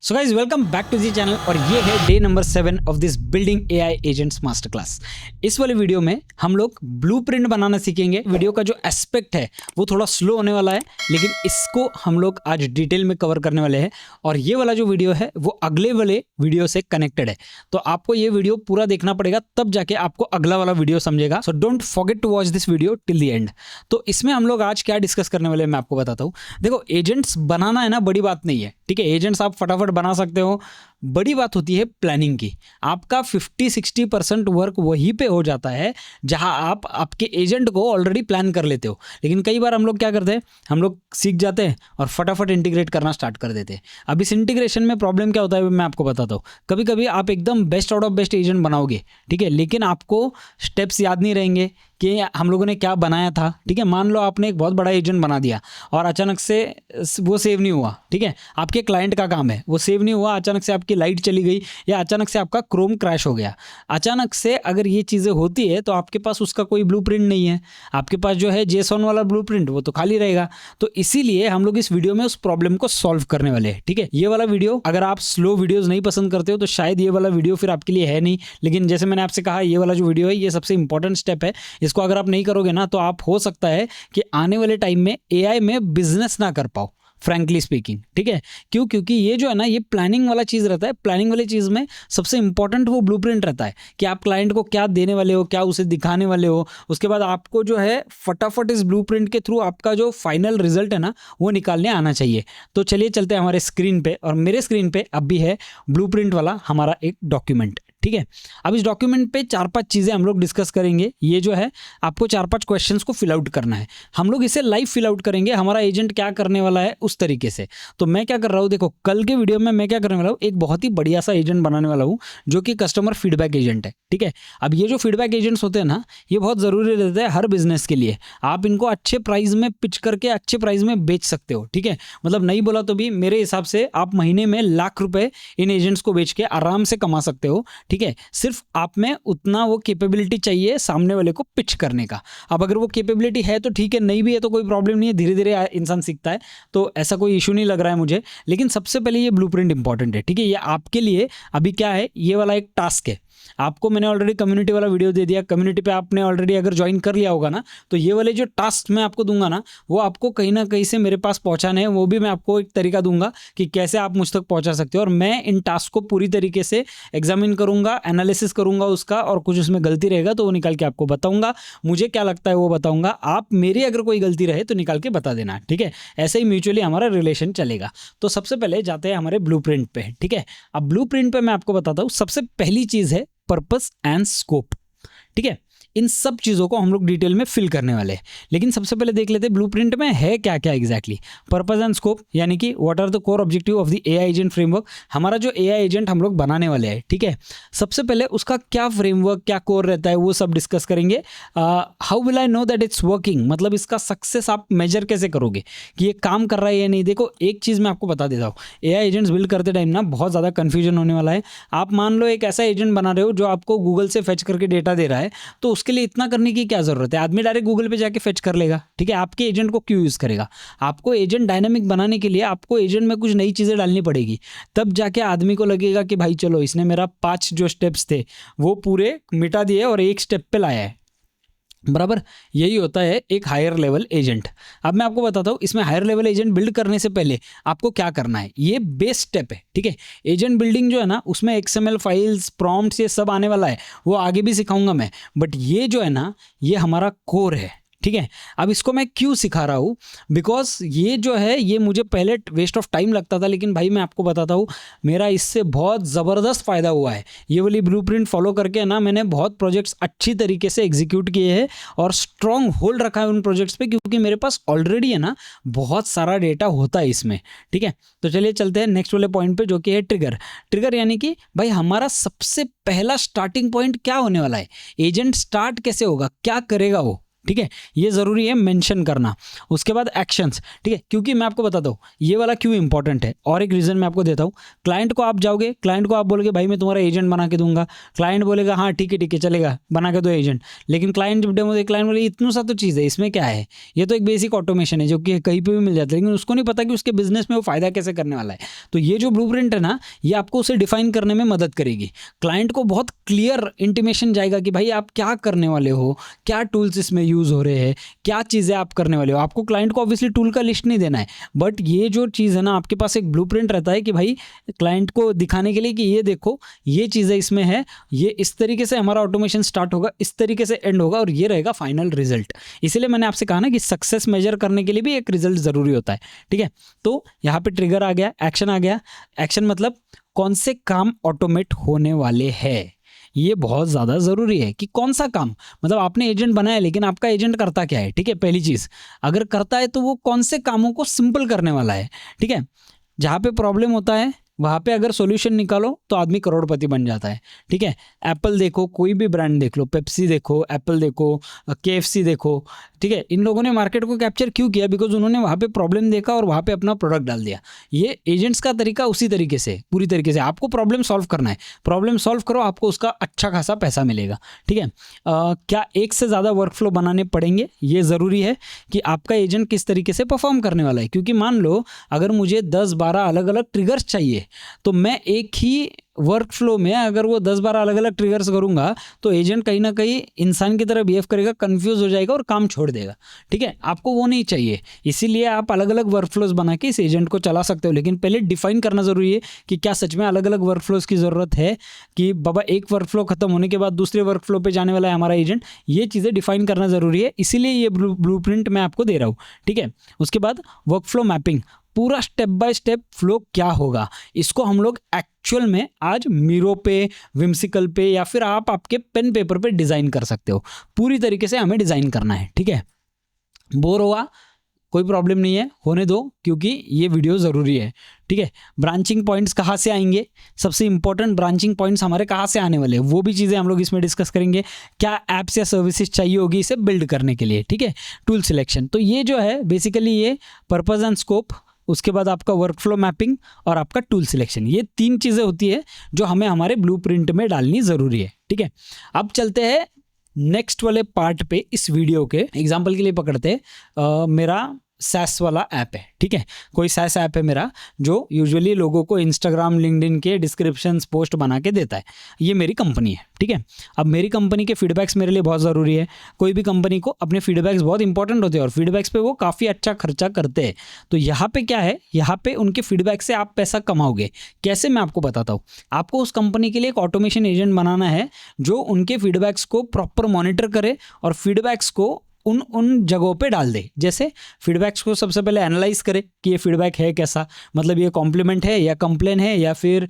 So guys welcome back to the channel और ये है day number 7 of this building AI agents master class. इस वाले video में हम लोग ब्लूप्रिंट बनाना सीखेंगे। वीडियो का जो एस्पेक्ट है वो थोड़ा स्लो होने वाला है, लेकिन इसको हम लोग आज डिटेल में कवर करने वाले हैं। और ये वाला जो वीडियो है वो अगले वाले वीडियो से कनेक्टेड है, तो आपको ये वीडियो पूरा देखना पड़ेगा, तब जाके आपको अगला वाला वीडियो समझेगा। So don't forget to watch this video till the end. तो इसमें हम लोग आज क्या डिस्कस करने वाले हैं मैं आपको बताता हूँ। देखो, एजेंट्स बनाना है ना, बड़ी बात नहीं है, ठीक है। एजेंट्स आप फटाफट बना सकते हो, बड़ी बात होती है प्लानिंग की। आपका 50-60% वर्क वहीं पे हो जाता है जहां आप आपके एजेंट को ऑलरेडी प्लान कर लेते हो। लेकिन कई बार हम लोग क्या करते हैं, हम लोग सीख जाते हैं और फटाफट इंटीग्रेट करना स्टार्ट कर देते हैं। अब इस इंटीग्रेशन में प्रॉब्लम क्या होता है मैं आपको बताता हूँ। कभी कभी आप एकदम best out of best agent बनाओगे, ठीक है, लेकिन आपको स्टेप्स याद नहीं रहेंगे कि हम लोगों ने क्या बनाया था। ठीक है, मान लो आपने एक बहुत बड़ा एजेंट बना दिया और अचानक से वो सेव नहीं हुआ। ठीक है, आपके क्लाइंट का काम है, वो सेव नहीं हुआ, अचानक से आपकी लाइट चली गई या अचानक से आपका क्रोम क्रैश हो गया। अचानक से अगर ये चीज़ें होती है तो आपके पास उसका कोई ब्लूप्रिंट नहीं है। आपके पास जो है जेसॉन वाला ब्लूप्रिंट वो तो खाली रहेगा। तो इसीलिए हम लोग इस वीडियो में उस प्रॉब्लम को सॉल्व करने वाले हैं। ठीक है, ये वाला वीडियो अगर आप स्लो वीडियोस नहीं पसंद करते हो तो शायद ये वाला वीडियो फिर आपके लिए है नहीं। लेकिन जैसे मैंने आपसे कहा, ये वाला जो वीडियो है ये सबसे इंपॉर्टेंट स्टेप है। इसको अगर आप नहीं करोगे ना तो आप हो सकता है कि आने वाले टाइम में एआई में बिजनेस ना कर पाओ, फ्रैंकली स्पीकिंग। ठीक है, क्यों? क्योंकि ये जो है ना, ये प्लानिंग वाला चीज़ रहता है। प्लानिंग वाली चीज़ में सबसे इंपॉर्टेंट वो ब्लूप्रिंट रहता है कि आप क्लाइंट को क्या देने वाले हो, क्या उसे दिखाने वाले हो। उसके बाद आपको जो है फटाफट इस ब्लूप्रिंट के थ्रू आपका जो फाइनल रिजल्ट है ना वो निकालने आना चाहिए। तो चलिए चलते हैं हमारे स्क्रीन पे, और मेरे स्क्रीन पे अब भी है ब्लूप्रिंट वाला हमारा एक डॉक्यूमेंट। ठीक है, अब इस डॉक्यूमेंट पे 4-5 चीज़ें हम लोग डिस्कस करेंगे। ये जो है आपको 4-5 क्वेश्चंस को फिल आउट करना है। हम लोग इसे लाइव फिल आउट करेंगे, हमारा एजेंट क्या करने वाला है उस तरीके से। तो मैं क्या कर रहा हूँ, देखो कल के वीडियो में मैं क्या करने वाला हूँ, एक बहुत ही बढ़िया सा एजेंट बनाने वाला हूँ जो कि कस्टमर फीडबैक एजेंट है। ठीक है, अब ये जो फीडबैक एजेंट्स होते हैं ना, ये बहुत ज़रूरी रहते हैं हर बिजनेस के लिए। आप इनको अच्छे प्राइस में पिच करके अच्छे प्राइस में बेच सकते हो। ठीक है, मतलब नहीं बोला तो भी मेरे हिसाब से आप महीने में लाख रुपए इन एजेंट्स को बेच के आराम से कमा सकते हो। ठीक है, सिर्फ आप में उतना वो कैपेबिलिटी चाहिए सामने वाले को पिच करने का। अब अगर वो कैपेबिलिटी है तो ठीक है, नहीं भी है तो कोई प्रॉब्लम नहीं है, धीरे धीरे इंसान सीखता है, तो ऐसा कोई इशू नहीं लग रहा है मुझे। लेकिन सबसे पहले ये ब्लूप्रिंट इंपॉर्टेंट है। ठीक है, ये आपके लिए अभी क्या है, ये वाला एक टास्क है। आपको मैंने ऑलरेडी कम्युनिटी वाला वीडियो दे दिया। कम्युनिटी पे आपने ऑलरेडी अगर ज्वाइन कर लिया होगा ना, तो ये वाले जो टास्क मैं आपको दूंगा ना, वो आपको कहीं ना कहीं से मेरे पास पहुंचाने हैं। वो भी मैं आपको एक तरीका दूंगा कि कैसे आप मुझ तक पहुंचा सकते हो। और मैं इन टास्क को पूरी तरीके से एग्जामिन करूंगा, एनालिसिस करूंगा उसका, और कुछ उसमें गलती रहेगा तो वो निकाल के आपको बताऊंगा। मुझे क्या लगता है वो बताऊंगा, आप मेरी अगर कोई गलती रहे तो निकाल के बता देना। ठीक है, ऐसे ही म्यूचुअली हमारा रिलेशन चलेगा। तो सबसे पहले जाते हैं हमारे ब्लूप्रिंट पे। ठीक है, अब ब्लूप्रिंट पे मैं आपको बताता हूँ। सबसे पहली चीज है पर्पस एंड स्कोप। ठीक है, इन सब चीज़ों को हम लोग डिटेल में फिल करने वाले हैं। लेकिन सबसे पहले देख लेते हैं ब्लूप्रिंट में है क्या क्या एग्जैक्टली। पर्पस एंड स्कोप यानी कि what are the core objective of the AI agent framework. हमारा जो एआई एजेंट हम लोग बनाने वाले हैं, ठीक है, सबसे पहले उसका क्या फ्रेमवर्क, क्या कोर रहता है वो सब डिस्कस करेंगे। How will I know that it's working, मतलब इसका सक्सेस आप मेजर कैसे करोगे कि ये काम कर रहा है या नहीं। देखो, एक चीज़ मैं आपको बता देता हूँ, एआई एजेंट्स बिल्ड करते टाइम ना बहुत ज़्यादा कन्फ्यूजन होने वाला है। आप मान लो एक ऐसा एजेंट बना रहे हो जो आपको गूगल से फेच करके डेटा दे रहा है, तो उसके लिए इतना करने की क्या जरूरत है। आदमी डायरेक्ट गूगल पे जाके फेच कर लेगा। ठीक है, आपके एजेंट को क्यों यूज करेगा। आपको एजेंट डायनामिक बनाने के लिए आपको एजेंट में कुछ नई चीजें डालनी पड़ेगी, तब जाके आदमी को लगेगा कि भाई चलो इसने मेरा 5 जो स्टेप्स थे वो पूरे मिटा दिए और एक स्टेप पे लाया है। बराबर, यही होता है एक हायर लेवल एजेंट। अब मैं आपको बताता हूँ इसमें हायर लेवल एजेंट बिल्ड करने से पहले आपको क्या करना है। ये बेस स्टेप है। ठीक है, एजेंट बिल्डिंग जो है ना, उसमें XML फाइल्स, प्रॉम्प्ट्स, ये सब आने वाला है, वो आगे भी सिखाऊंगा मैं। बट ये जो है ना, ये हमारा कोर है। ठीक है, अब इसको मैं क्यों सिखा रहा हूँ, बिकॉज ये जो है ये मुझे पहले वेस्ट ऑफ टाइम लगता था, लेकिन भाई मैं आपको बताता हूँ मेरा इससे बहुत ज़बरदस्त फ़ायदा हुआ है। ये वाली ब्लूप्रिंट फॉलो करके ना मैंने बहुत प्रोजेक्ट्स अच्छी तरीके से एग्जीक्यूट किए हैं और स्ट्रॉन्ग होल्ड रखा है उन प्रोजेक्ट्स पे, क्योंकि मेरे पास ऑलरेडी है ना बहुत सारा डेटा होता है इसमें। ठीक है, तो चलिए चलते हैं नेक्स्ट वाले पॉइंट पे, जो कि है ट्रिगर। ट्रिगर यानी कि भाई हमारा सबसे पहला स्टार्टिंग पॉइंट क्या होने वाला है, एजेंट स्टार्ट कैसे होगा, क्या करेगा वो। ठीक है, ये ज़रूरी है मेंशन करना। उसके बाद एक्शंस, ठीक है, क्योंकि मैं आपको बताता हूँ ये वाला क्यों इंपॉर्टेंट है, और एक रीज़न मैं आपको देता हूँ। क्लाइंट को आप जाओगे, क्लाइंट को आप बोलोगे भाई मैं तुम्हारा एजेंट बना के दूंगा, क्लाइंट बोलेगा हाँ ठीक है चलेगा बना के दो एजेंट, लेकिन क्लाइंट जब डेमो दे, क्लाइंट बोले इतना सा तो चीज़ है, इसमें क्या है, ये तो एक बेसिक ऑटोमेशन है जो कि कहीं पर भी मिल जाता है, लेकिन उसको नहीं पता कि उसके बिजनेस में वो फायदा कैसे करने वाला है। तो ये जो ब्लूप्रिंट है ना, ये आपको उसे डिफाइन करने में मदद करेगी। क्लाइंट को बहुत क्लियर इंटीमेशन जाएगा कि भाई आप क्या करने वाले हो, क्या टूल्स इसमें यूज़ हो रहे हैं, क्या चीज़ें आप करने वाले हो। आपको क्लाइंट को ऑब्वियसली टूल का लिस्ट नहीं देना है, बट ये जो चीज़ है ना, आपके पास एक ब्लूप्रिंट रहता है कि भाई क्लाइंट को दिखाने के लिए कि ये देखो ये चीज़ें इसमें है, ये इस तरीके से हमारा ऑटोमेशन स्टार्ट होगा, इस तरीके से एंड होगा, और ये रहेगा फाइनल रिजल्ट। इसीलिए मैंने आपसे कहा ना कि सक्सेस मेजर करने के लिए भी एक रिजल्ट ज़रूरी होता है, ठीक है। तो यहाँ पे ट्रिगर आ गया, एक्शन आ गया। एक्शन मतलब कौन से काम ऑटोमेट होने वाले हैं, ये बहुत ज़्यादा ज़रूरी है कि कौन सा काम, मतलब आपने एजेंट बनाया लेकिन आपका एजेंट करता क्या है, ठीक है। पहली चीज़ अगर करता है तो वो कौन से कामों को सिंपल करने वाला है, ठीक है। जहाँ पे प्रॉब्लम होता है वहाँ पे अगर सॉल्यूशन निकालो तो आदमी करोड़पति बन जाता है, ठीक है। एप्पल देखो, कोई भी ब्रांड देख लो, पेप्सी देखो, एप्पल देखो, KFC देखो, ठीक है। इन लोगों ने मार्केट को कैप्चर क्यों किया, बिकॉज उन्होंने वहाँ पे प्रॉब्लम देखा और वहाँ पे अपना प्रोडक्ट डाल दिया। ये एजेंट्स का तरीका उसी तरीके से, पूरी तरीके से आपको प्रॉब्लम सॉल्व करना है, प्रॉब्लम सॉल्व करो, आपको उसका अच्छा खासा पैसा मिलेगा, ठीक है। क्या एक से ज़्यादा वर्क फ्लो बनाने पड़ेंगे, ये ज़रूरी है कि आपका एजेंट किस तरीके से परफॉर्म करने वाला है। क्योंकि मान लो अगर मुझे 10-12 अलग अलग ट्रिगर्स चाहिए, तो मैं एक ही वर्क फ्लो में अगर वो 10-12 अलग अलग ट्रिगर्स करूंगा तो एजेंट कहीं ना कहीं इंसान की तरह बिहेव करेगा, कंफ्यूज हो जाएगा और काम छोड़ देगा, ठीक है। आपको वो नहीं चाहिए, इसीलिए आप अलग अलग वर्क फ्लोज बना के इस एजेंट को चला सकते हो, लेकिन पहले डिफाइन करना ज़रूरी है कि क्या सच में अलग अलग वर्क फ्लोज की ज़रूरत है, कि बाबा एक वर्क फ्लो खत्म होने के बाद दूसरे वर्क फ्लो पे जाने वाला है हमारा एजेंट। ये चीज़ें डिफाइन करना ज़रूरी है, इसीलिए ये ब्लूप्रिंट मैं आपको दे रहा हूँ, ठीक है। उसके बाद वर्क फ्लो मैपिंग, पूरा स्टेप बाय स्टेप फ्लो क्या होगा, इसको हम लोग एक्चुअल में आज मीरो पे, विम्सिकल पे, या फिर आप आपके पेन पेपर पे डिज़ाइन कर सकते हो। पूरी तरीके से हमें डिज़ाइन करना है, ठीक है। बोर हुआ कोई प्रॉब्लम नहीं है, होने दो, क्योंकि ये वीडियो ज़रूरी है, ठीक है। ब्रांचिंग पॉइंट्स कहाँ से आएंगे, सबसे इंपॉर्टेंट ब्रांचिंग पॉइंट्स हमारे कहाँ से आने वाले हैं, वो भी चीज़ें हम लोग इसमें डिस्कस करेंगे। क्या एप्स या सर्विसेज चाहिए होगी इसे बिल्ड करने के लिए, ठीक है। टूल सिलेक्शन, तो ये जो है बेसिकली ये पर्पस एंड स्कोप, उसके बाद आपका वर्क फ्लो मैपिंग और आपका टूल सिलेक्शन, ये 3 चीज़ें होती है जो हमें हमारे ब्लूप्रिंट में डालनी ज़रूरी है, ठीक है। अब चलते हैं नेक्स्ट वाले पार्ट पे। इस वीडियो के एग्जांपल के लिए पकड़ते हैं मेरा सैस वाला ऐप है, ठीक है। कोई सैस ऐप है मेरा जो यूजुअली लोगों को इंस्टाग्राम, लिंक्डइन के डिस्क्रिप्शंस पोस्ट बना के देता है। ये मेरी कंपनी है, ठीक है। अब मेरी कंपनी के फीडबैक्स मेरे लिए बहुत ज़रूरी है। कोई भी कंपनी को अपने फीडबैक्स बहुत इंपॉर्टेंट होते हैं और फीडबैक्स पे वो काफ़ी अच्छा खर्चा करते हैं। तो यहाँ पे क्या है, यहाँ पे उनके फीडबैक से आप पैसा कमाओगे कैसे, मैं आपको बताता हूँ। आपको उस कंपनी के लिए एक ऑटोमेशन एजेंट बनाना है जो उनके फीडबैक्स को प्रॉपर मॉनिटर करे और फीडबैक्स को उन जगहों पे डाल दे। जैसे फीडबैक्स को सबसे पहले एनालाइज करे कि ये फीडबैक है कैसा, मतलब ये कॉम्प्लीमेंट है या कंप्लेन है, या फिर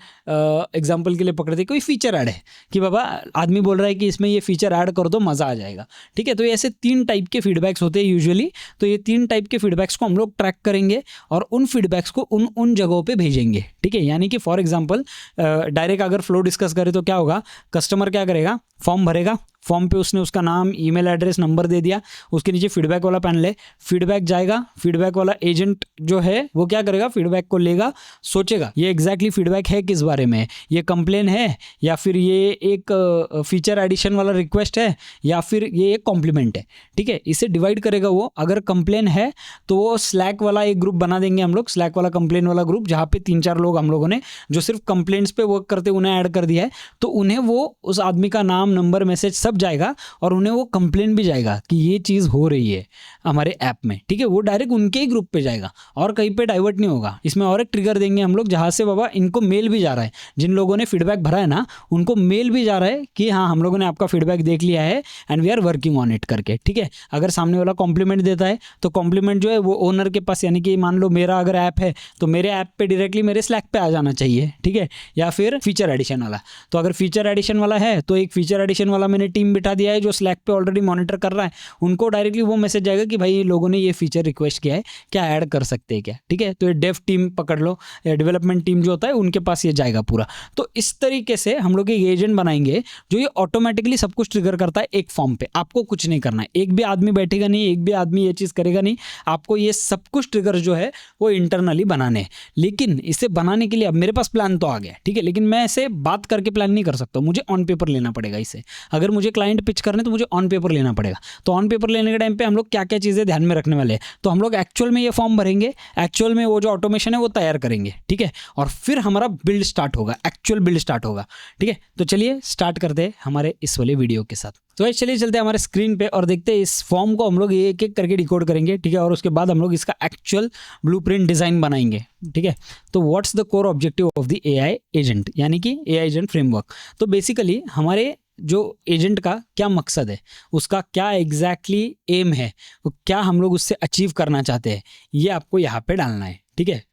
एग्जांपल के लिए पकड़ते कोई फीचर ऐड है कि बाबा आदमी बोल रहा है कि इसमें ये फीचर ऐड कर दो मज़ा आ जाएगा, ठीक है। तो ऐसे 3 टाइप के फीडबैक्स होते हैं यूजुअली। तो ये 3 टाइप के फीडबैक्स को हम लोग ट्रैक करेंगे और उन फीडबैक्स को उन जगहों पर भेजेंगे, ठीक है। यानी कि फॉर एग्जाम्पल डायरेक्ट अगर फ्लो डिस्कस करें तो क्या होगा, कस्टमर क्या करेगा, फॉर्म भरेगा, फॉर्म पे उसने उसका नाम, ईमेल एड्रेस, नंबर दे दिया, उसके नीचे फीडबैक वाला पैनल है, फीडबैक जाएगा, फीडबैक वाला एजेंट जो है वो क्या करेगा, फीडबैक को लेगा, सोचेगा ये एग्जैक्टली फीडबैक है किस बारे में, ये कंप्लेन है या फिर ये एक फीचर एडिशन वाला रिक्वेस्ट है या फिर ये एक कॉम्प्लीमेंट है, ठीक है। इसे डिवाइड करेगा वो। अगर कंप्लेन है तो वो स्लैक वाला एक ग्रुप बना देंगे हम लोग, स्लैक वाला कंप्लेन वाला ग्रुप, जहाँ पे 3-4 लोग हम लोगों ने जो सिर्फ कंप्लेंट्स पे वर्क करते उन्हें ऐड कर दिया है। तो उन्हें वो उस आदमी का नाम, नंबर, मैसेज सब जाएगा और उन्हें वो कंप्लेन भी जाएगा कि ये चीज़ हो रही है हमारे ऐप में, ठीक है। वो डायरेक्ट उनके ही ग्रुप पे जाएगा और कहीं पे डाइवर्ट नहीं होगा। इसमें और एक ट्रिगर देंगे हम लोग जहाँ से बाबा इनको मेल भी जा रहा है, जिन लोगों ने फीडबैक भरा है ना उनको मेल भी जा रहा है कि हाँ हम लोगों ने आपका फीडबैक देख लिया है and we are working on it करके, ठीक है। अगर सामने वाला कॉम्प्लीमेंट देता है तो कॉम्प्लीमेंट जो है वो ओनर के पास, यानी कि मान लो मेरा अगर ऐप है तो मेरे ऐप पे डायरेक्टली मेरे स्लैक पे आ जाना चाहिए, ठीक है। या फिर फीचर एडिशन वाला, तो अगर फीचर एडिशन वाला है तो एक फीचर एडिशन वाला मैंने टीम बिठा दिया है जो स्लैक पे ऑलरेडी मॉनिटर कर रहा है, उनको डायरेक्टली वो मैसेज आएगा कि भाई लोगों ने ये फीचर रिक्वेस्ट किया है, क्या ऐड कर सकते हैं क्या, ठीक है। तो ये डेव टीम पकड़ लो या डेवलपमेंट टीम जो होता है उनके पास ये जाएगा पूरा। तो इस तरीके से हम लोग एक एजेंट बनाएंगे जो ये ऑटोमेटिकली सब कुछ ट्रिगर करता है एक फॉर्म पे। आपको कुछ नहीं करना है, एक भी आदमी बैठेगा नहीं, एक भी आदमी ये चीज़ करेगा नहीं, आपको ये सब कुछ ट्रिगर जो है वो इंटरनली बनाने हैं। लेकिन इसे बनाने के लिए अब मेरे पास प्लान तो आ गया, ठीक है, लेकिन मैं ऐसे बात करके प्लान नहीं कर सकता, मुझे ऑन पेपर लेना पड़ेगा इसे। अगर मुझे क्लाइंट पिच करने तो मुझे ऑन पेपर लेना पड़ेगा। तो ऑन पेपर लेने के टाइम पे हम लोग क्या क्या चीज़ें ध्यान में रखने वाले हैं, तो हम लोग एक्चुअल में ये फॉर्म भरेंगे, एक्चुअल में वो जो ऑटोमेशन है वो तैयार करेंगे, ठीक है, और फिर हमारा बिल्ड स्टार्ट होगा, एक्चुअल बिल्ड स्टार्ट होगा, ठीक है। तो चलिए स्टार्ट करते हैं हमारे इस वाले वीडियो के साथ। तो चलिए चलते हैं हमारे स्क्रीन पे और देखते हैं इस फॉर्म को हम लोग एक एक करके डिकोड करेंगे, ठीक है, और उसके बाद हम लोग इसका एक्चुअल ब्लूप्रिंट डिज़ाइन बनाएंगे, ठीक है। तो what's the core objective of the AI agent, यानी कि एआई एजेंट फ्रेमवर्क। तो बेसिकली हमारे जो एजेंट का क्या मकसद है, उसका क्या एग्जैक्टली एम है, वो क्या हम लोग उससे अचीव करना चाहते हैं, ये आपको यहाँ पे डालना है, ठीक है।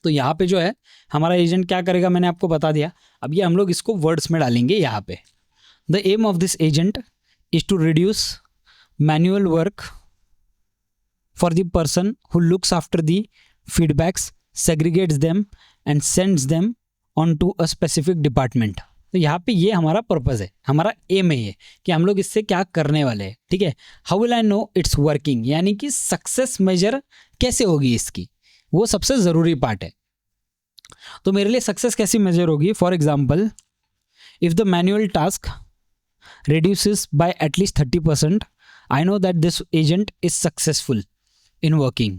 तो यहाँ पे जो है हमारा एजेंट क्या करेगा मैंने आपको बता दिया। अब ये हम लोग इसको वर्ड्स में डालेंगे यहाँ पे। The aim of this agent is to reduce manual work for the person who looks after the feedbacks, segregates them and sends them on to a specific department. तो यहाँ पे ये हमारा पर्पज़ है, हमारा एम है ये कि हम लोग इससे क्या करने वाले हैं, ठीक है। How will I know it's working, यानी कि सक्सेस मेजर कैसे होगी इसकी, वो सबसे ज़रूरी पार्ट है। तो मेरे लिए सक्सेस कैसी मेजर होगी, for example if the manual task reduces by at least 30%, I know that this agent is successful in working।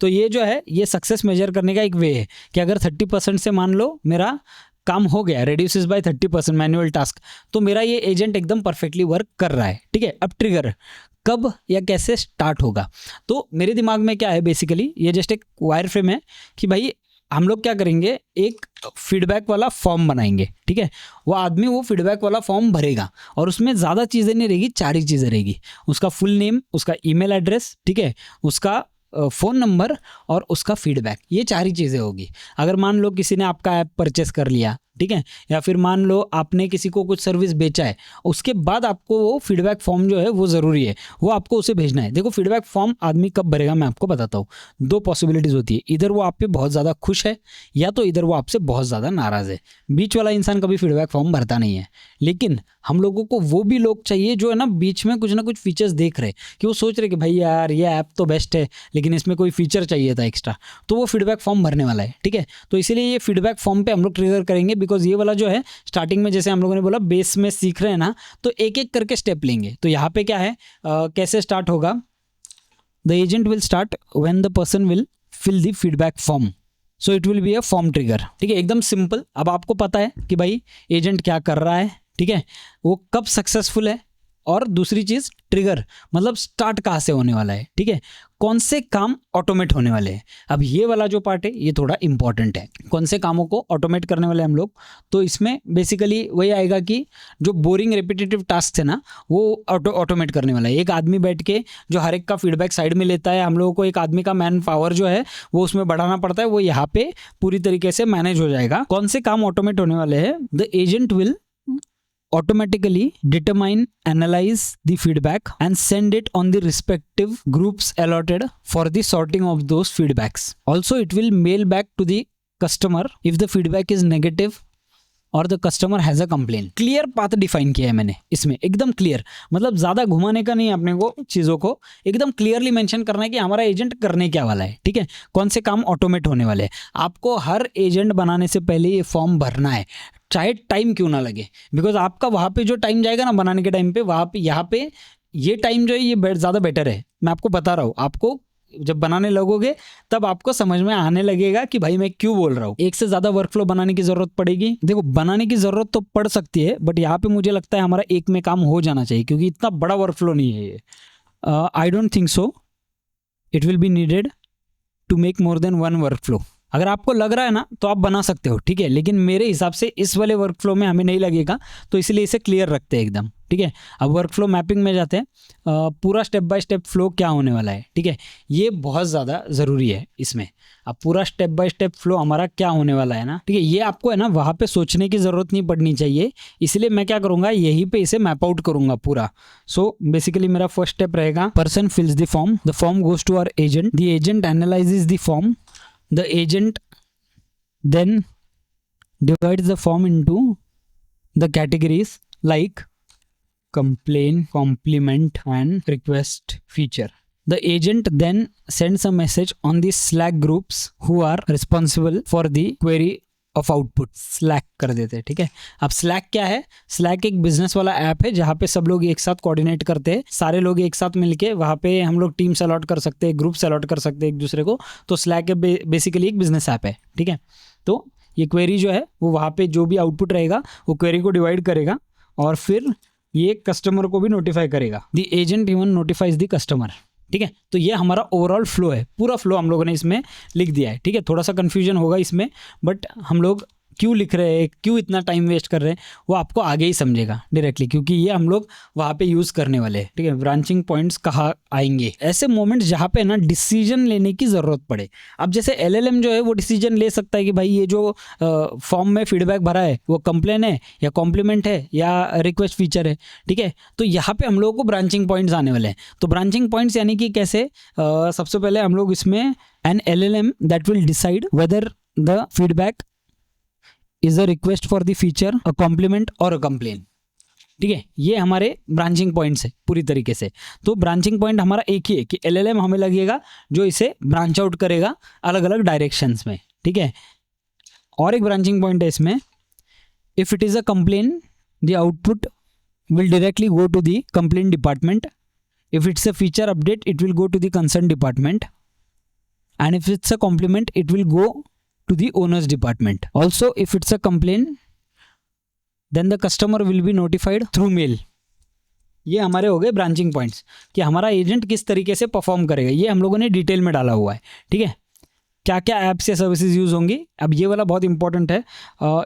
तो ये जो है ये सक्सेस मेजर करने का एक वे है कि अगर 30% से मान लो मेरा काम हो गया, reduces by 30% मैनुअल टास्क, तो मेरा ये एजेंट एकदम परफेक्टली वर्क कर रहा है, ठीक है। अब ट्रिगर कब या कैसे स्टार्ट होगा, तो मेरे दिमाग में क्या है, बेसिकली ये जस्ट एक वायर फ्रेम है कि भाई हम लोग क्या करेंगे, एक फीडबैक वाला फॉर्म बनाएंगे, ठीक है। वो आदमी वो फीडबैक वाला फॉर्म भरेगा और उसमें ज़्यादा चीज़ें नहीं रहेगी, 4 ही चीज़ें रहेगी। उसका फुल नेम, उसका ईमेल एड्रेस, ठीक है, उसका फ़ोन नंबर और उसका फीडबैक, ये 4 ही चीज़ें होगी। अगर मान लो किसी ने आपका ऐप परचेस कर लिया, ठीक है, या फिर मान लो आपने किसी को कुछ सर्विस बेचा है, उसके बाद आपको वो फीडबैक फॉर्म जो है वो ज़रूरी है, वो आपको उसे भेजना है। देखो फीडबैक फॉर्म आदमी कब भरेगा मैं आपको बताता हूँ। 2 पॉसिबिलिटीज़ होती है, इधर वो आप पे बहुत ज़्यादा खुश है या तो इधर वो आपसे बहुत ज़्यादा नाराज़ है। बीच वाला इंसान कभी फीडबैक फॉर्म भरता नहीं है। लेकिन हम लोगों को वो भी लोग चाहिए जो है ना बीच में कुछ ना कुछ फीचर्स देख रहे कि वो सोच रहे कि भाई यार ये ऐप तो बेस्ट है लेकिन इसमें कोई फीचर चाहिए था एक्स्ट्रा, तो वो फीडबैक फॉर्म भरने वाला है, ठीक है। तो इसीलिए ये फीडबैक फॉर्म पे हम लोग ट्रिगर करेंगे, बिकॉज ये वाला जो है स्टार्टिंग में जैसे हम लोगों ने बोला बेस में सीख रहे हैं ना, तो एक एक करके स्टेप लेंगे। तो यहाँ पे क्या है, कैसे स्टार्ट होगा, the agent will start when the person will fill the feedback form, so it will be a form trigger, ठीक है, एकदम सिंपल। अब आपको पता है कि भाई एजेंट क्या कर रहा है, ठीक है, वो कब सक्सेसफुल है, और दूसरी चीज़ ट्रिगर मतलब स्टार्ट कहाँ से होने वाला है, ठीक है, कौन से काम ऑटोमेट होने वाले हैं। अब ये वाला जो पार्ट है ये थोड़ा इंपॉर्टेंट है, कौन से कामों को ऑटोमेट करने वाले हम लोग। तो इसमें बेसिकली वही आएगा कि जो बोरिंग रिपीटेटिव टास्क है ना वो ऑटोमेट करने वाला है। एक आदमी बैठ के जो हर एक का फीडबैक साइड में लेता है, हम लोगों को एक आदमी का मैन पावर जो है वो उसमें बढ़ाना पड़ता है, वो यहाँ पे पूरी तरीके से मैनेज हो जाएगा। कौन से काम ऑटोमेट होने वाले हैं, the agent will automatically determine, analyze the feedback and send it on the respective groups allotted for the sorting of those feedbacks. Also, it will mail back to the customer if the feedback is negative और the customer has a complain. Clear path define किया है मैंने इसमें, एकदम clear, मतलब ज़्यादा घुमाने का नहीं है अपने को, चीज़ों को एकदम क्लियरली मेंशन करना है कि हमारा एजेंट करने क्या वाला है, ठीक है, कौन से काम ऑटोमेट होने वाले हैं। आपको हर एजेंट बनाने से पहले ये फॉर्म भरना है, चाहे टाइम क्यों ना लगे, बिकॉज आपका वहाँ पे जो टाइम जाएगा ना बनाने के टाइम पे, वहाँ पे यहाँ पे ये टाइम जो है ये ज़्यादा बेटर है। मैं आपको बता रहा हूँ, आपको जब बनाने लगोगे तब आपको समझ में आने लगेगा कि भाई मैं क्यों बोल रहा हूँ। एक से ज़्यादा वर्कफ्लो बनाने की ज़रूरत पड़ेगी, देखो बनाने की ज़रूरत तो पड़ सकती है, बट यहाँ पे मुझे लगता है हमारा एक में काम हो जाना चाहिए क्योंकि इतना बड़ा वर्कफ्लो नहीं है ये। I don't think so it will be needed to make more than 1 workflow, अगर आपको लग रहा है ना तो आप बना सकते हो, ठीक है, लेकिन मेरे हिसाब से इस वाले वर्क फ्लो में हमें नहीं लगेगा, तो इसलिए इसे क्लियर रखते हैं एकदम, ठीक है। अब वर्क फ्लो मैपिंग में जाते हैं, पूरा स्टेप बाय स्टेप फ्लो क्या होने वाला है, ठीक है, ये बहुत ज़्यादा ज़रूरी है इसमें। अब पूरा स्टेप बाय स्टेप फ्लो हमारा क्या होने वाला है ना, ठीक है, ये आपको है ना वहाँ पे सोचने की ज़रूरत नहीं पड़नी चाहिए, इसलिए मैं क्या करूँगा, यहीं पे इसे मैप आउट करूँगा पूरा। सो बेसिकली मेरा फर्स्ट स्टेप रहेगा, person fills the form goes to our agent, the agent analyses the form, the agent then divides the form into the categories like complaint, compliment and request feature. The agent then sends a message on the Slack groups who are responsible for the query of output. Slack कर देते हैं, ठीक है। अब slack क्या है, slack एक business वाला ऐप है जहाँ पे सब लोग एक साथ कोऑर्डिनेट करते हैं, सारे लोग एक साथ मिलके वहाँ पे हम लोग टीम्स अलॉट कर सकते हैं, ग्रुप्स अलॉट कर सकते हैं एक दूसरे को। तो स्लैक बेसिकली एक बिजनेस ऐप है, ठीक है। तो ये क्वेरी जो है वो वहाँ पे जो भी आउटपुट रहेगा वो क्वेरी को डिवाइड करेगा और फिर ये कस्टमर को भी नोटिफाई करेगा। The agent even notifies the customer, ठीक है। तो ये हमारा ओवरऑल फ्लो है, पूरा फ्लो हम लोगों ने इसमें लिख दिया है, ठीक है। थोड़ा सा कन्फ्यूजन होगा इसमें, बट हम लोग क्यों लिख रहे हैं, क्यों इतना टाइम वेस्ट कर रहे हैं, वो आपको आगे ही समझेगा डायरेक्टली, क्योंकि ये हम लोग वहाँ पे यूज़ करने वाले हैं, ठीक है। ब्रांचिंग पॉइंट्स कहाँ आएंगे, ऐसे मोमेंट्स जहाँ पे ना डिसीजन लेने की ज़रूरत पड़े। अब जैसे एलएलएम जो है वो डिसीजन ले सकता है कि भाई ये जो फॉर्म में फीडबैक भरा है वो कंप्लेन है या कॉम्प्लीमेंट है या रिक्वेस्ट फीचर है, ठीक है। तो यहाँ पे हम लोगों को ब्रांचिंग पॉइंट्स आने वाले हैं। तो ब्रांचिंग पॉइंट्स यानी कि कैसे, सबसे पहले हम लोग इसमें an LLM that will decide whether the feedback is a request for the feature, a compliment और अ कंप्लेन, ठीक है। ये हमारे ब्रांचिंग पॉइंट्स है पूरी तरीके से। तो ब्रांचिंग पॉइंट हमारा एक ही है कि एलएलएम हमें लगेगा जो इसे ब्रांच आउट करेगा अलग अलग डायरेक्शंस में, ठीक है। और एक ब्रांचिंग पॉइंट है इसमें, if it is a complain the output will directly go to the complain department, if it's a feature update it will go to the concern department, and if it's a compliment it will go to the owner's department. Also, if it's a complaint, then the customer will be notified through mail. ये हमारे हो गए branching points कि हमारा agent किस तरीके से perform करेगा, ये हम लोगों ने डिटेल में डाला हुआ है, ठीक है। क्या क्या ऐप्स या सर्विसेज यूज़ होंगी, अब ये वाला बहुत इंपॉर्टेंट है।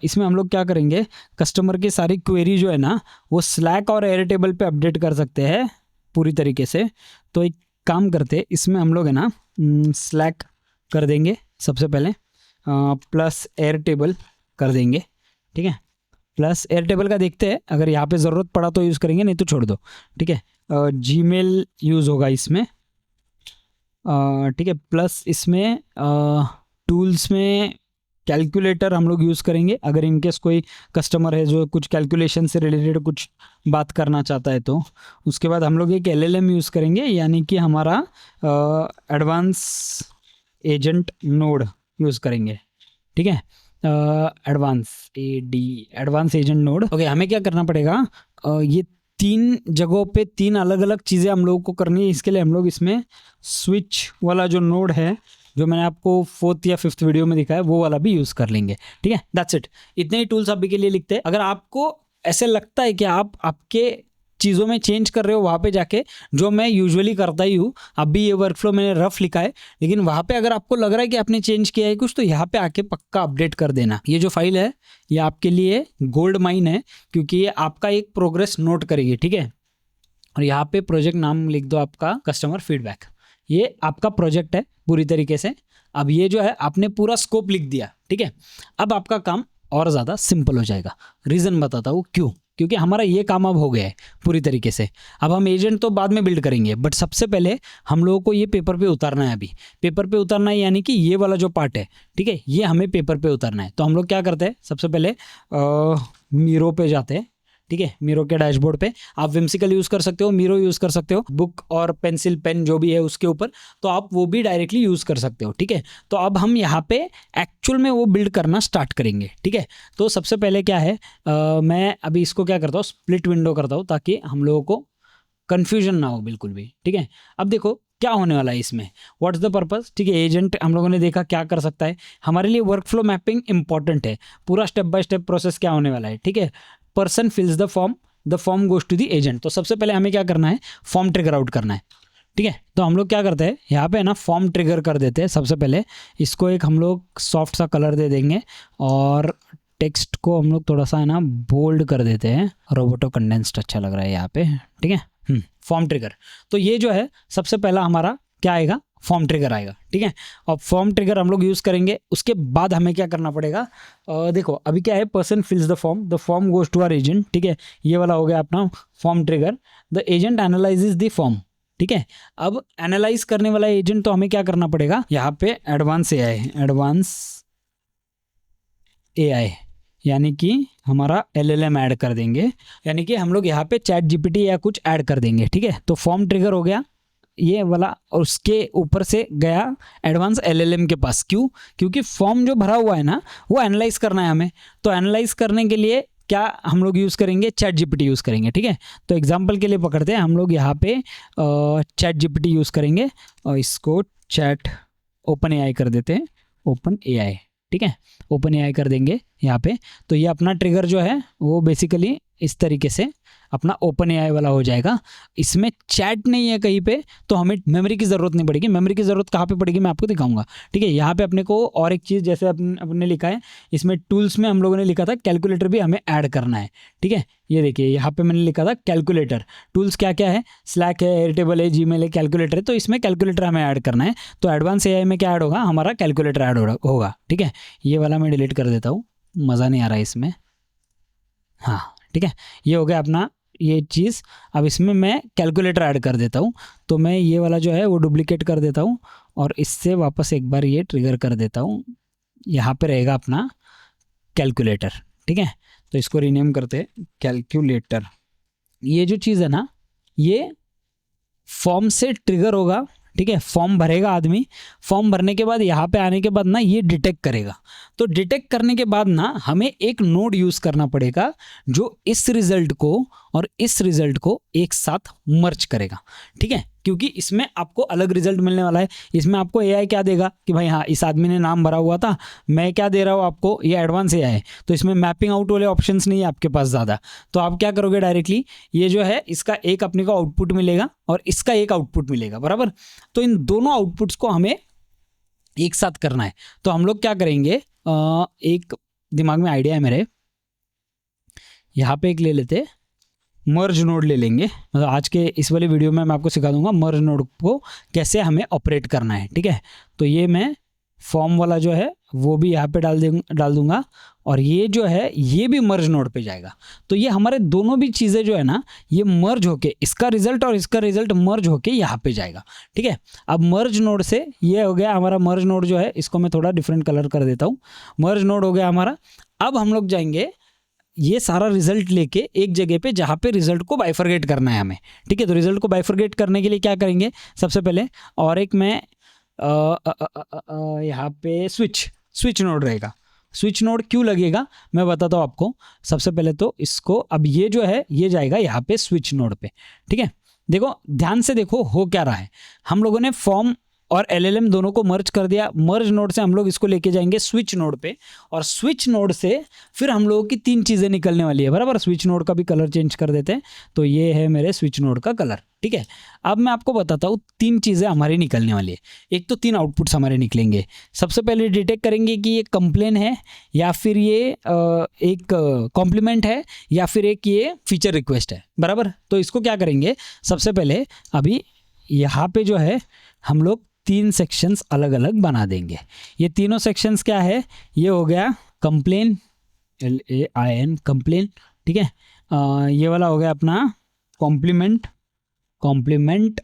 इसमें हम लोग क्या करेंगे, कस्टमर की सारी क्वेरी जो है ना वो स्लैक और एयरटेबल पे अपडेट कर सकते हैं पूरी तरीके से। तो एक काम करते, इसमें हम लोग है ना स्लैक कर देंगे सबसे पहले, प्लस एयर टेबल कर देंगे, ठीक है। प्लस एयर टेबल का देखते हैं, अगर यहाँ पे ज़रूरत पड़ा तो यूज़ करेंगे, नहीं तो छोड़ दो, ठीक है। जीमेल यूज़ होगा इसमें, ठीक है। प्लस इसमें टूल्स में कैलकुलेटर हम लोग यूज़ करेंगे, अगर इनकेस कोई कस्टमर है जो कुछ कैलकुलेशन से रिलेटेड कुछ बात करना चाहता है तो। उसके बाद हम लोग एक एलएलएम यूज़ करेंगे, यानी कि हमारा एडवांस एजेंट नोड यूज़ करेंगे, ठीक है। Advance agent node. ओके, हमें क्या करना पड़ेगा, ये 3 जगहों पे 3 अलग अलग चीज़ें हम लोगों को करनी है। इसके लिए हम लोग इसमें स्विच वाला जो नोड है जो मैंने आपको 4th या 5th वीडियो में दिखाया वो वाला भी यूज़ कर लेंगे, ठीक है। दैट्स इट, इतने ही टूल्स अभी के लिए लिखते हैं। अगर आपको ऐसे लगता है कि आप आपके चीज़ों में चेंज कर रहे हो वहाँ पे जाके, जो मैं यूजुअली करता ही हूँ, अभी ये वर्कफ्लो मैंने रफ लिखा है, लेकिन वहाँ पे अगर आपको लग रहा है कि आपने चेंज किया है कुछ, तो यहाँ पे आके पक्का अपडेट कर देना। ये जो फाइल है ये आपके लिए गोल्ड माइन है, क्योंकि ये आपका एक प्रोग्रेस नोट करेगी, ठीक है। और यहाँ पे प्रोजेक्ट नाम लिख दो आपका कस्टमर फीडबैक, ये आपका प्रोजेक्ट है पूरी तरीके से। अब ये जो है आपने पूरा स्कोप लिख दिया, ठीक है। अब आपका काम और ज़्यादा सिंपल हो जाएगा। रीज़न बताता हूँ क्यों, क्योंकि हमारा ये काम अब हो गया है पूरी तरीके से। अब हम एजेंट तो बाद में बिल्ड करेंगे, बट सबसे पहले हम लोगों को ये पेपर पे उतारना है। अभी पेपर पे उतारना है, यानी कि ये वाला जो पार्ट है, ठीक है, ये हमें पेपर पे उतारना है। तो हम लोग क्या करते हैं, सबसे पहले मीरो पे जाते हैं, ठीक है। मीरो के डैशबोर्ड पे आप विम्सिकल यूज़ कर सकते हो, मीरो यूज़ कर सकते हो, बुक और पेंसिल पेन जो भी है उसके ऊपर, तो आप वो भी डायरेक्टली यूज़ कर सकते हो, ठीक है। तो अब हम यहाँ पे एक्चुअल में वो बिल्ड करना स्टार्ट करेंगे, ठीक है। तो सबसे पहले क्या है, मैं अभी इसको क्या करता हूँ, स्प्लिट विंडो करता हूँ ताकि हम लोगों को कन्फ्यूजन ना हो बिल्कुल भी, ठीक है। अब देखो क्या होने वाला है इसमें, व्हाट्स द पर्पस, ठीक है। एजेंट हम लोगों ने देखा क्या कर सकता है, हमारे लिए वर्कफ्लो मैपिंग इंपॉर्टेंट है। पूरा स्टेप बाय स्टेप प्रोसेस क्या होने वाला है, ठीक है। Person fills the form goes to the agent. तो सबसे पहले हमें क्या करना है, फॉर्म ट्रिगर आउट करना है, ठीक है। तो हम लोग क्या करते हैं यहाँ पे ना फॉर्म ट्रिगर कर देते हैं। सबसे पहले इसको एक हम लोग सॉफ्ट सा कलर दे देंगे और टेक्स्ट को हम लोग थोड़ा सा है ना बोल्ड कर देते हैं। रोबोटो कंडेंस्ड अच्छा लग रहा है यहाँ पे, ठीक है। फॉर्म ट्रिगर, तो ये जो है सबसे पहला हमारा क्या आएगा, फॉर्म ट्रिगर आएगा, ठीक है। और फॉर्म ट्रिगर हम लोग यूज़ करेंगे। उसके बाद हमें क्या करना पड़ेगा, देखो अभी क्या है, person fills the form goes to our agent, ठीक है। ये वाला हो गया अपना form trigger. The agent analyses the form, ठीक है। अब एनालाइज करने वाला एजेंट, तो हमें क्या करना पड़ेगा यहाँ पे एडवांस एआई यानी कि हमारा LLM ऐड कर देंगे, यानी कि हम लोग यहाँ पे चैट जीपीटी या कुछ ऐड कर देंगे, ठीक है। तो फॉर्म ट्रिगर हो गया ये वाला, और उसके ऊपर से गया एडवांस LLM के पास। क्यों? क्योंकि फॉर्म जो भरा हुआ है ना वो एनालाइज करना है हमें। तो एनालाइज करने के लिए क्या हम लोग यूज़ करेंगे, चैट जीपीटी यूज़ करेंगे, ठीक है। तो एग्जांपल के लिए पकड़ते हैं हम लोग यहाँ पे चैट जीपीटी यूज़ करेंगे और इसको चैट ओपन एआई कर देते हैं, ओपन एआई, ठीक है। ओपन एआई कर देंगे यहाँ पे। तो ये अपना ट्रिगर जो है वो बेसिकली इस तरीके से अपना ओपन एआई वाला हो जाएगा। इसमें चैट नहीं है कहीं पे, तो हमें मेमोरी की ज़रूरत नहीं पड़ेगी। मेमोरी की ज़रूरत कहाँ पे पड़ेगी मैं आपको दिखाऊंगा, ठीक है। यहाँ पे अपने को और एक चीज़, जैसे अपने लिखा है इसमें टूल्स में हम लोगों ने लिखा था कैलकुलेटर भी हमें ऐड करना है, ठीक है। ये देखिए यहाँ पे मैंने लिखा था कैलकुलेटर। टूल्स क्या क्या है, स्लैक है, एयरटेबल है, जीमेल है, कैलकुलेटर है। तो इसमें कैलकुलेटर हमें ऐड करना है। तो एडवांस एआई में क्या ऐड होगा, हमारा कैलकुलेटर ऐड होगा, ठीक है। ये वाला मैं डिलीट कर देता हूँ, मज़ा नहीं आ रहा है इसमें, हाँ ठीक है। ये हो गया अपना ये चीज़। अब इसमें मैं कैलकुलेटर ऐड कर देता हूँ। तो मैं ये वाला जो है वो डुप्लीकेट कर देता हूँ और इससे वापस एक बार ये ट्रिगर कर देता हूँ। यहाँ पे रहेगा अपना कैलकुलेटर, ठीक है। तो इसको रीनेम करते हैं कैलकुलेटर। ये जो चीज़ है ना ये फॉर्म से ट्रिगर होगा, ठीक है। फॉर्म भरेगा आदमी, फॉर्म भरने के बाद यहाँ पे आने के बाद ना ये डिटेक्ट करेगा। तो डिटेक्ट करने के बाद ना हमें एक नोड यूज़ करना पड़ेगा जो इस रिजल्ट को और इस रिजल्ट को एक साथ मर्ज करेगा, ठीक है। क्योंकि इसमें आपको अलग रिजल्ट मिलने वाला है। इसमें आपको एआई क्या देगा कि भाई हाँ इस आदमी ने नाम भरा हुआ था, मैं क्या दे रहा हूँ आपको, ये एडवांस एआई है। तो इसमें मैपिंग आउट वाले ऑप्शंस नहीं है आपके पास ज़्यादा। तो आप क्या करोगे, डायरेक्टली ये जो है इसका एक अपने को आउटपुट मिलेगा और इसका एक आउटपुट मिलेगा, बराबर। तो इन दोनों आउटपुट्स को हमें एक साथ करना है। तो हम लोग क्या करेंगे, एक दिमाग में आइडिया है मेरे, यहाँ पे एक ले लेते, मर्ज नोड ले लेंगे। मतलब आज के इस वाले वीडियो में मैं आपको सिखा दूंगा मर्ज नोड को कैसे हमें ऑपरेट करना है, ठीक है। तो ये मैं फॉर्म वाला जो है वो भी यहाँ पे डाल दूंगा और ये जो है ये भी मर्ज नोड पे जाएगा। तो ये हमारे दोनों भी चीज़ें जो है ना ये मर्ज होके, इसका रिजल्ट और इसका रिजल्ट मर्ज होके यहाँ पे जाएगा, ठीक है। अब मर्ज नोड से ये हो गया हमारा मर्ज नोड जो है, इसको मैं थोड़ा डिफरेंट कलर कर देता हूँ। मर्ज नोड हो गया हमारा। अब हम लोग जाएंगे ये सारा रिजल्ट लेके एक जगह पे जहाँ पे रिजल्ट को बाइफरगेट करना है हमें, ठीक है। तो रिजल्ट को बाइफरगेट करने के लिए क्या करेंगे, सबसे पहले और एक मैं यहाँ पे स्विच नोड रहेगा। स्विच नोड क्यों लगेगा मैं बताता हूँ आपको। सबसे पहले तो इसको, अब ये जो है ये जाएगा यहाँ पे स्विच नोड पे, ठीक है। देखो ध्यान से देखो हो क्या रहा है, हम लोगों ने फॉर्म और LLM दोनों को मर्ज कर दिया। मर्ज नोड से हम लोग इसको लेके जाएंगे स्विच नोड पे और स्विच नोड से फिर हम लोगों की तीन चीज़ें निकलने वाली है, बराबर। स्विच नोड का भी कलर चेंज कर देते हैं। तो ये है मेरे स्विच नोड का कलर, ठीक है। अब मैं आपको बताता हूँ तीन चीज़ें हमारी निकलने वाली है। एक तो तीन आउटपुट्स हमारे निकलेंगे। सबसे पहले डिटेक्ट करेंगे कि ये कंप्लेन है या फिर ये एक कॉम्प्लीमेंट है या फिर एक ये फीचर रिक्वेस्ट है, बराबर। तो इसको क्या करेंगे, सबसे पहले अभी यहाँ पे जो है हम लोग तीन सेक्शंस अलग अलग बना देंगे। ये तीनों सेक्शंस क्या है, ये हो गया कंप्लेन, LAIN कंप्लेन, ठीक है। ये वाला हो गया अपना कॉम्प्लीमेंट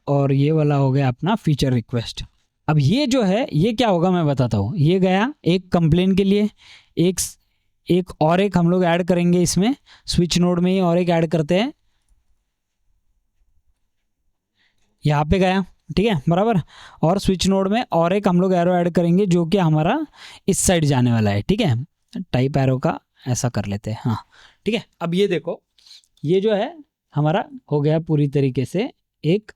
और ये वाला हो गया अपना फीचर रिक्वेस्ट। अब ये जो है ये क्या होगा मैं बताता हूँ। ये गया एक कंप्लेन के लिए, एक और एक हम लोग ऐड करेंगे इसमें स्विच नोड में ही, और एक ऐड करते हैं यहाँ पे गया, ठीक है, बराबर। और स्विच नोड में और एक हम लोग एरो ऐड करेंगे जो कि हमारा इस साइड जाने वाला है, ठीक है। टाइप एरो का ऐसा कर लेते हैं, हाँ ठीक है। अब ये देखो ये जो है हमारा हो गया पूरी तरीके से एक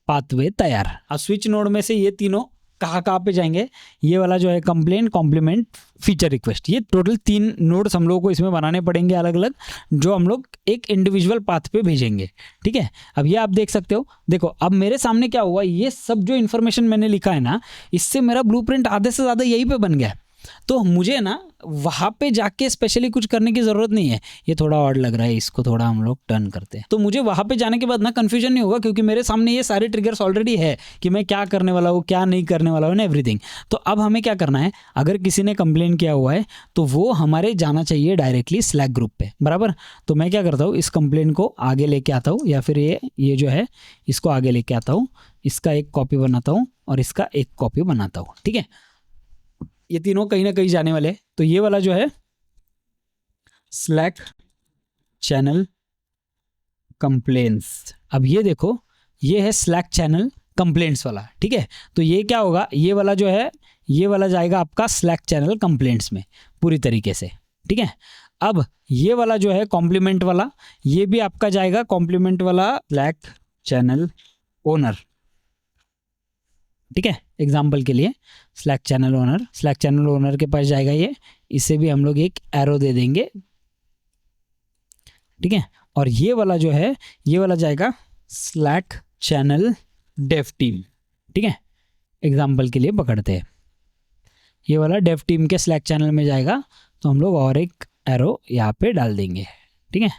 पाथवे तैयार। अब स्विच नोड में से ये तीनों कहाँ कहाँ पे जाएंगे, ये वाला जो है कंप्लेंट, कॉम्प्लीमेंट, फीचर रिक्वेस्ट, ये टोटल 3 नोड्स हम लोगों को इसमें बनाने पड़ेंगे अलग अलग, जो हम लोग एक इंडिविजुअल पाथ पे भेजेंगे। ठीक है, अब ये आप देख सकते हो, देखो अब मेरे सामने क्या हुआ, ये सब जो इन्फॉर्मेशन मैंने लिखा है ना, इससे मेरा ब्लूप्रिंट आधे से ज़्यादा यहीं पे बन गया। तो मुझे ना वहाँ पे जाके स्पेशली कुछ करने की ज़रूरत नहीं है। ये थोड़ा ऑड लग रहा है, इसको थोड़ा हम लोग टर्न करते हैं, तो मुझे वहाँ पे जाने के बाद ना कन्फ्यूजन नहीं होगा, क्योंकि मेरे सामने ये सारे ट्रिगर्स ऑलरेडी है कि मैं क्या करने वाला हूँ, क्या नहीं करने वाला हूँ ना, एवरीथिंग। तो अब हमें क्या करना है, अगर किसी ने कंप्लेन किया हुआ है तो वो हमारे जाना चाहिए डायरेक्टली स्लैक ग्रुप पे, बराबर। तो मैं क्या करता हूँ, इस कंप्लेन को आगे लेके आता हूँ, या फिर ये जो है इसको आगे लेके आता हूँ, इसका एक कॉपी बनाता हूँ और इसका एक कॉपी बनाता हूँ। ठीक है, ये तीनों कहीं ना कहीं जाने वाले। तो ये वाला जो है स्लैक चैनल कंप्लेंट्स, अब ये देखो ये है स्लैक चैनल कंप्लेंट्स वाला। ठीक है, तो ये क्या होगा, ये वाला जो है ये वाला जाएगा आपका स्लैक चैनल कंप्लेंट्स में पूरी तरीके से। ठीक है, अब ये वाला जो है कॉम्प्लीमेंट वाला, ये भी आपका जाएगा कॉम्प्लीमेंट वाला स्लैक चैनल ओनर। ठीक है, एग्जाम्पल के लिए स्लैक चैनल ओनर के पास जाएगा ये, इसे भी हम लोग एक एरो दे देंगे। ठीक है, और ये वाला जो है ये वाला जाएगा स्लैक चैनल डेव टीम। ठीक है, एग्जाम्पल के लिए पकड़ते हैं, ये वाला डेव टीम के स्लैक चैनल में जाएगा, तो हम लोग और एक एरो यहाँ पे डाल देंगे। ठीक है,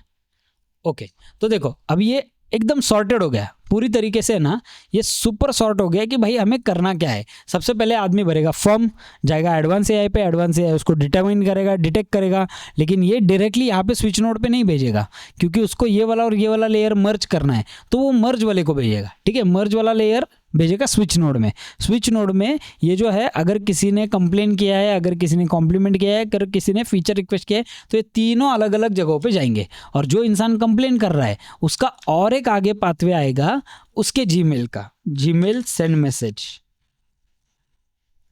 ओके। तो देखो अब ये एकदम सॉर्टेड हो गया पूरी तरीके से ना, ये सुपर सॉर्ट हो गया कि भाई हमें करना क्या है। सबसे पहले आदमी भरेगा फॉर्म, जाएगा एडवांस एआई पे, एडवांस एआई उसको डिटरमाइन करेगा, डिटेक्ट करेगा, लेकिन ये डायरेक्टली यहाँ पे स्विच नोड पे नहीं भेजेगा, क्योंकि उसको ये वाला और ये वाला लेयर मर्ज करना है, तो वो मर्ज वाले को भेजेगा। ठीक है, मर्ज वाला लेयर भेजेगा स्विच नोड में। स्विच नोड में ये जो है, अगर किसी ने कंप्लेन किया है, अगर किसी ने कॉम्प्लीमेंट किया है, अगर किसी ने फीचर रिक्वेस्ट किया है, तो ये तीनों अलग अलग जगहों पे जाएंगे, और जो इंसान कंप्लेन कर रहा है उसका और एक आगे पाथवे आएगा उसके जीमेल का, जीमेल सेंड मैसेज।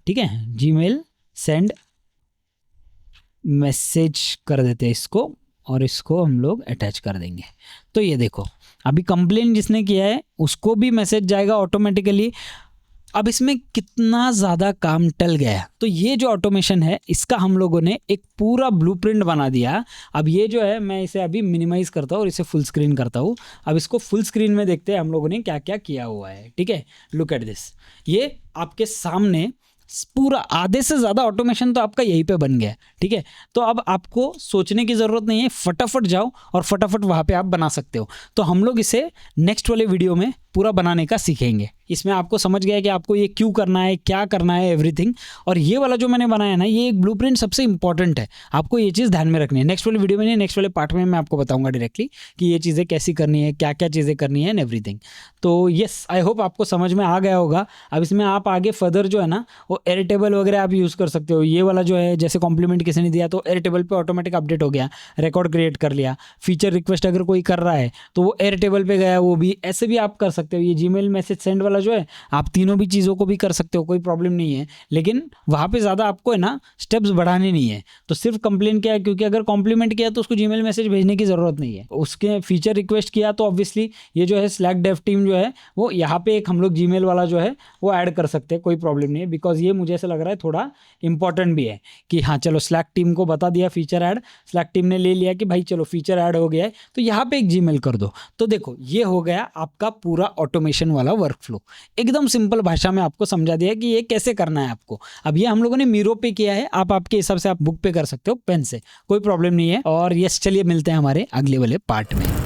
ठीक है, जीमेल सेंड मैसेज कर देते हैं इसको, और इसको हम लोग अटैच कर देंगे। तो ये देखो अभी कंप्लेन जिसने किया है उसको भी मैसेज जाएगा ऑटोमेटिकली। अब इसमें कितना ज़्यादा काम टल गया। तो ये जो ऑटोमेशन है इसका हम लोगों ने एक पूरा ब्लूप्रिंट बना दिया। अब ये जो है मैं इसे अभी मिनिमाइज़ करता हूँ और इसे फुल स्क्रीन करता हूँ। अब इसको फुल स्क्रीन में देखते हैं हम लोगों ने क्या क्या किया हुआ है। ठीक है, लुक एट दिस, ये आपके सामने पूरा आधे से ज़्यादा ऑटोमेशन तो आपका यहीं पे बन गया है। ठीक है, तो अब आपको सोचने की ज़रूरत नहीं है, फटाफट जाओ और फटाफट वहाँ पे आप बना सकते हो। तो हम लोग इसे नेक्स्ट वाले वीडियो में पूरा बनाने का सीखेंगे। इसमें आपको समझ गया कि आपको ये क्यों करना है, क्या करना है, एवरीथिंग। और ये वाला जो मैंने बनाया ना, ये एक ब्लूप्रिंट सबसे इंपॉर्टेंट है, आपको ये चीज़ ध्यान में रखनी है। नेक्स्ट वाले वीडियो में नहीं, नेक्स्ट वाले पार्ट में मैं आपको बताऊंगा डायरेक्टली कि ये चीज़ें कैसी करनी है, क्या क्या चीज़ें करनी है एंड एवरीथिंग। तो यस, आई होप आपको समझ में आ गया होगा। अब इसमें आप आगे फर्दर जो है ना वो एयरटेबल वगैरह आप यूज़ कर सकते हो। ये वाला जो है जैसे कॉम्प्लीमेंट किसी ने दिया तो एयरटेबल पे ऑटोमेटिक अपडेट हो गया, रिकॉर्ड क्रिएट कर लिया। फीचर रिक्वेस्ट अगर कोई कर रहा है तो वो एयरटेबल पे गया, वो भी ऐसे भी आप कर सकते हो। ये जीमेल मैसेज सेंड वाला जो है आप तीनों भी चीज़ों को भी कर सकते हो, कोई प्रॉब्लम नहीं है। लेकिन वहाँ पे ज़्यादा आपको है ना स्टेप्स बढ़ाने नहीं है। तो सिर्फ कंप्लेन किया है, क्योंकि अगर कॉम्प्लीमेंट किया तो उसको जीमेल मैसेज भेजने की ज़रूरत नहीं है। उसके फीचर रिक्वेस्ट किया तो ऑब्वियसली ये जो है स्लैक डेव टीम जो है वो यहाँ पे एक हम लोग जीमेल वाला जो है वो ऐड कर सकते हैं, कोई प्रॉब्लम नहीं है। बिकॉज ये मुझे ऐसा लग रहा है थोड़ा इंपॉर्टेंट भी है कि हाँ चलो स्लैक टीम को बता दिया फीचर ऐड, स्लैक टीम ने ले लिया कि भाई चलो फीचर ऐड हो गया है तो यहाँ पे एक जीमेल कर दो। तो देखो ये हो गया आपका पूरा ऑटोमेशन वाला वर्कफ्लो। एकदम सिंपल भाषा में आपको समझा दिया कि ये कैसे करना है आपको। अब ये हम लोगों ने मीरो पे किया है, आप आपके हिसाब से आप बुक पे कर सकते हो पेन से, कोई प्रॉब्लम नहीं है। और यस, चलिए मिलते हैं हमारे अगले वाले पार्ट में।